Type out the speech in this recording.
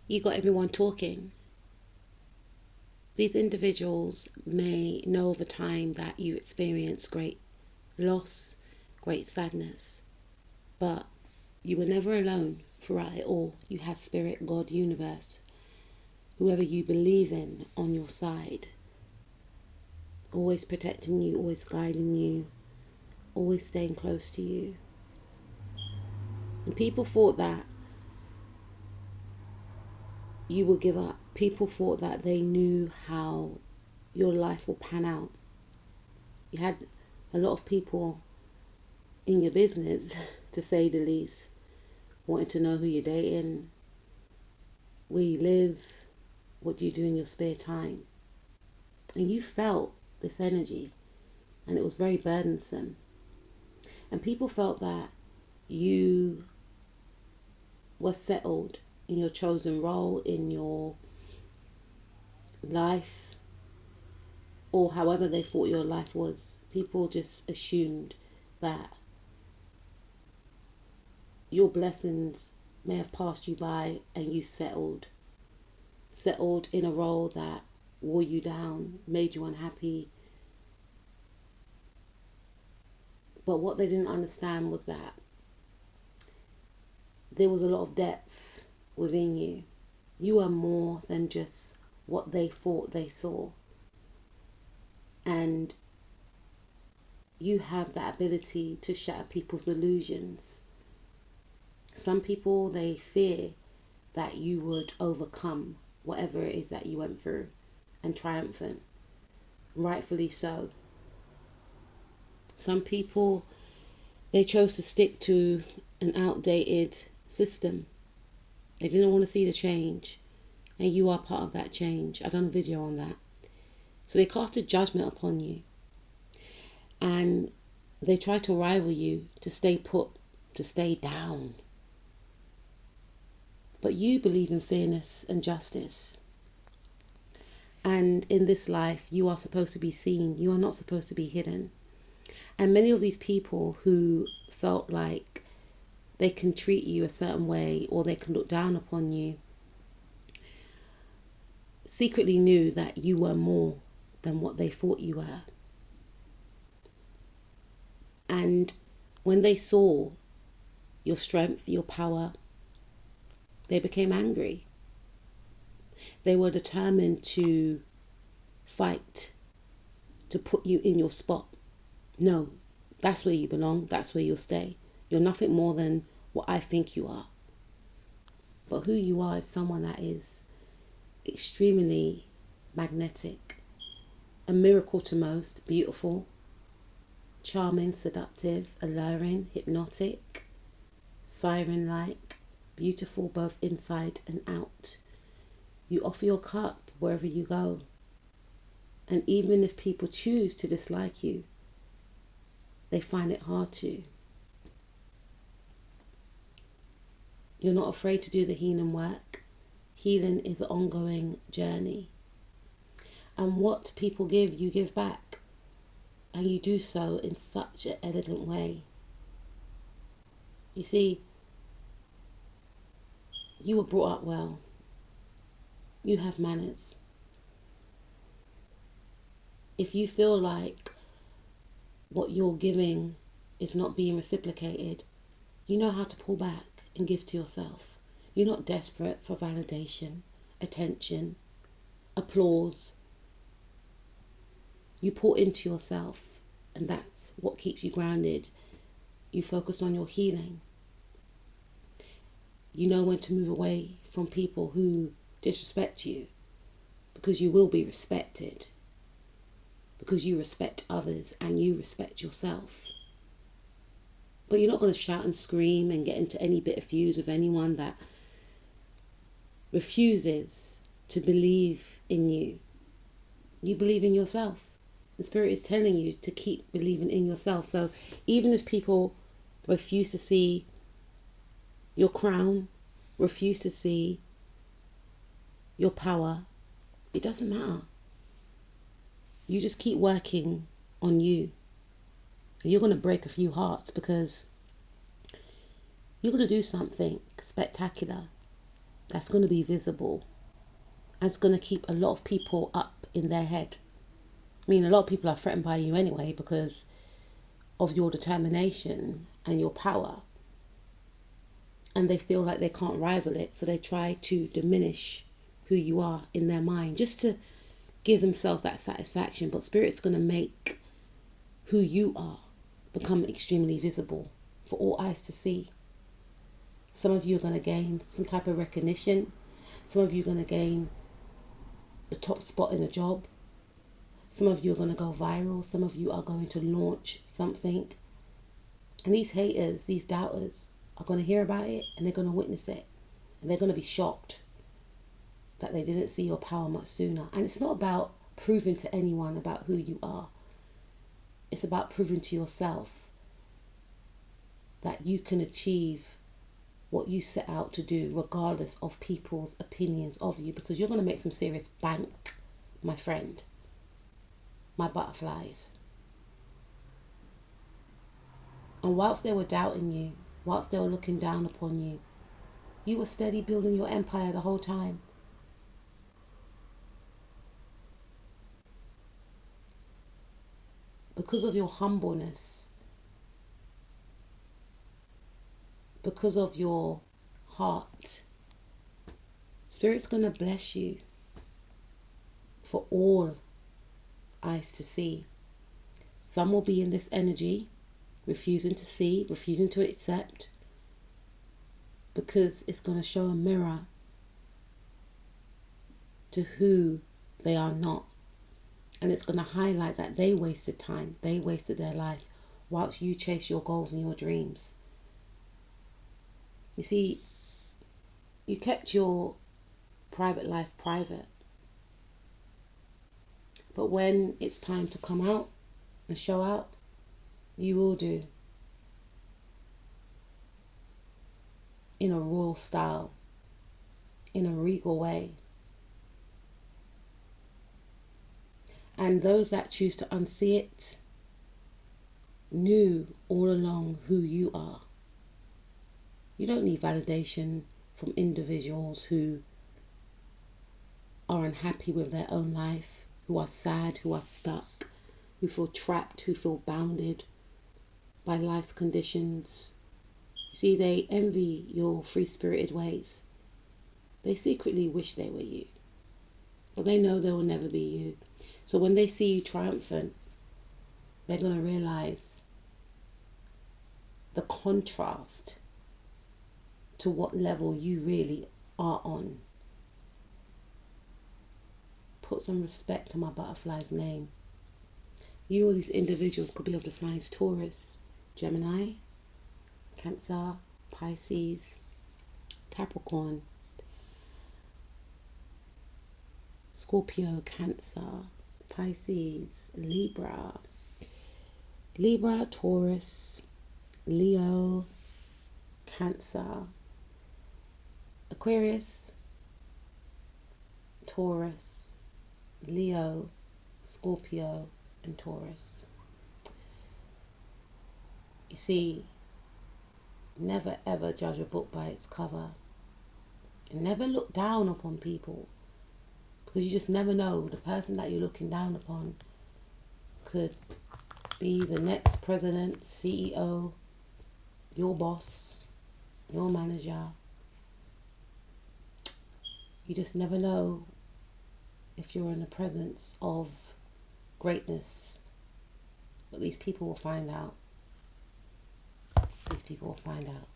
You got everyone talking. These individuals may know over time that you experience great loss, great sadness, but you were never alone throughout it all. You had spirit, God, universe, whoever you believe in on your side, always protecting you, always guiding you, always staying close to you. And people thought that you would give up. People thought that they knew how your life will pan out. You had a lot of people in your business, to say the least, wanting to know who you're dating, where you live, what do you do in your spare time. And you felt this energy, and it was very burdensome. And people felt that you were settled in your chosen role, in your life, or however they thought your life was. People just assumed that your blessings may have passed you by and you settled in a role that wore you down, made you unhappy. But what they didn't understand was that there was a lot of depth within you. You are more than just what they thought they saw. And you have that ability to shatter people's illusions. Some people, they fear that you would overcome whatever it is that you went through and triumphant. Rightfully so. Some people, they chose to stick to an outdated system. They didn't want to see the change. And you are part of that change. I've done a video on that. So they casted judgment upon you. And they tried to rival you, to stay put, to stay down. But you believe in fairness and justice. And in this life, you are supposed to be seen. You are not supposed to be hidden. And many of these people who felt like they can treat you a certain way or they can look down upon you, secretly knew that you were more than what they thought you were. And when they saw your strength, your power, they became angry. They were determined to fight, to put you in your spot. No, that's where you belong. That's where you'll stay. You're nothing more than what I think you are. But who you are is someone that is extremely magnetic, a miracle to most, beautiful, charming, seductive, alluring, hypnotic, siren-like, beautiful both inside and out. You offer your cup wherever you go. And even if people choose to dislike you, they find it hard to. You're not afraid to do the healing work. Healing is an ongoing journey. And what people give, you give back. And you do so in such an elegant way. You see, you were brought up well. You have manners. If you feel like what you're giving is not being reciprocated, you know how to pull back and give to yourself. You're not desperate for validation, attention, applause. You pour into yourself, and that's what keeps you grounded. You focus on your healing. You know when to move away from people who disrespect you, because you will be respected, because you respect others and you respect yourself. But you're not going to shout and scream and get into any bit of fuse with anyone that refuses to believe in you. You believe in yourself. The Spirit is telling you to keep believing in yourself. So even if people refuse to see your crown, refuse to see your power, it doesn't matter. You just keep working on you. You're going to break a few hearts because you're going to do something spectacular. that's going to be visible. And it's going to keep a lot of people up in their head. I mean, a lot of people are threatened by you anyway because of your determination and your power. And they feel like they can't rival it. So they try to diminish who you are in their mind just to give themselves that satisfaction. But Spirit's going to make who you are become extremely visible for all eyes to see. Some of you are going to gain some type of recognition. Some of you are going to gain the top spot in a job. Some of you are going to go viral. Some of you are going to launch something. And these haters, these doubters, are going to hear about it and they're going to witness it. And they're going to be shocked that they didn't see your power much sooner. And it's not about proving to anyone about who you are. It's about proving to yourself that you can achieve what you set out to do regardless of people's opinions of you, because you're going to make some serious bank, my friend, my butterflies. And whilst they were doubting you, whilst they were looking down upon you, you were steady building your empire the whole time. Because of your humbleness, because of your heart, Spirit's going to bless you for all eyes to see. Some will be in this energy, refusing to see, refusing to accept, because it's going to show a mirror to who they are not. And it's going to highlight that they wasted time, they wasted their life, whilst you chase your goals and your dreams. You see, you kept your private life private. But when it's time to come out and show out, you will do. In a royal style, in a regal way. And those that choose to unsee it knew all along who you are. You don't need validation from individuals who are unhappy with their own life, who are sad, who are stuck, who feel trapped, who feel bounded by life's conditions. You see, they envy your free-spirited ways. They secretly wish they were you, but they know they will never be you. So when they see you triumphant, they're going to realize the contrast to what level you really are on. Put some respect to my butterfly's name. You, all these individuals, could be of the signs Taurus, Gemini, Cancer, Pisces, Capricorn, Scorpio, Cancer, Pisces, Libra, Taurus, Leo, Cancer, Aquarius, Taurus, Leo, Scorpio, and Taurus. You see, never ever judge a book by its cover. And never look down upon people, because you just never know. The person that you're looking down upon could be the next president, CEO, your boss, your manager. You just never know if you're in the presence of greatness. But these people will find out. These people will find out.